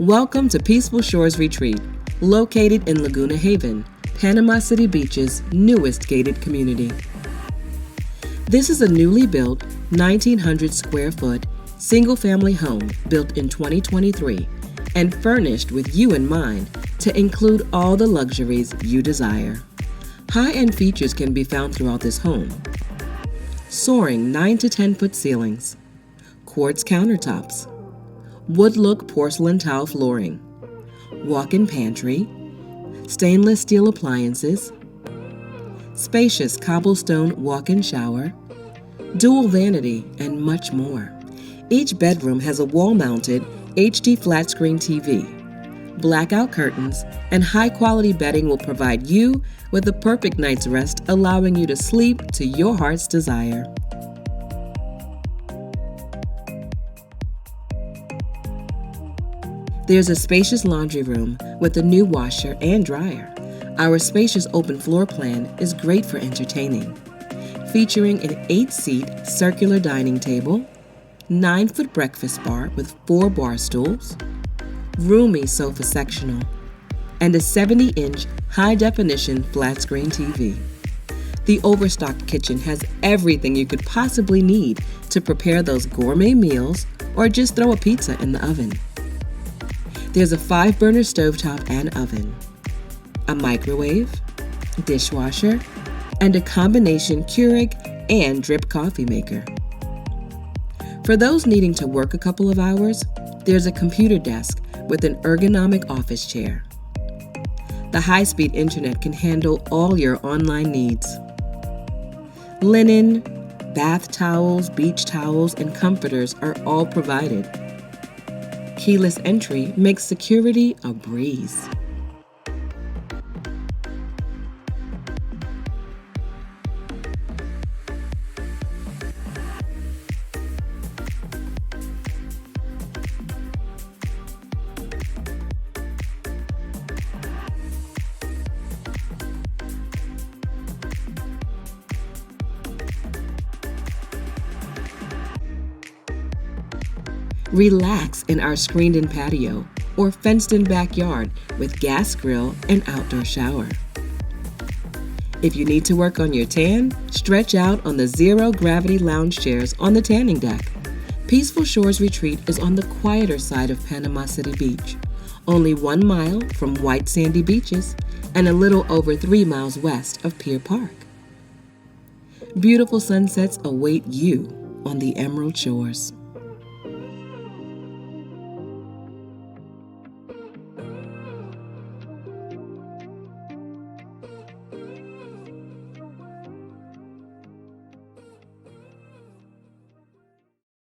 Welcome to Peaceful Shores Retreat, located in Laguna Haven, Panama City Beach's newest gated community. This is a newly built 1,900 square foot single-family home built in 2023 and furnished with you in mind to include all the luxuries you desire. High-end features can be found throughout this home. Soaring 9 to 10 foot ceilings, quartz countertops, wood-look porcelain tile flooring, walk-in pantry, stainless steel appliances, spacious cobblestone walk-in shower, dual vanity, and much more. Each bedroom has a wall-mounted HD flat-screen TV. Blackout curtains and high-quality bedding will provide you with the perfect night's rest, allowing you to sleep to your heart's desire. There's a spacious laundry room with a new washer and dryer. Our spacious open floor plan is great for entertaining, featuring an 8-seat circular dining table, 9-foot breakfast bar with 4 bar stools, roomy sofa sectional, and a 70-inch high-definition flat-screen TV. The overstocked kitchen has everything you could possibly need to prepare those gourmet meals or just throw a pizza in the oven. There's a 5-burner stovetop and oven, a microwave, dishwasher, and a combination Keurig and drip coffee maker. For those needing to work a couple of hours, there's a computer desk with an ergonomic office chair. The high-speed internet can handle all your online needs. Linen, bath towels, beach towels, and comforters are all provided. Keyless entry makes security a breeze. Relax in our screened-in patio or fenced-in backyard with gas grill and outdoor shower. If you need to work on your tan, stretch out on the zero-gravity lounge chairs on the tanning deck. Peaceful Shores Retreat is on the quieter side of Panama City Beach, only 1 mile from white sandy beaches and a little over 3 miles west of Pier Park. Beautiful sunsets await you on the Emerald Shores.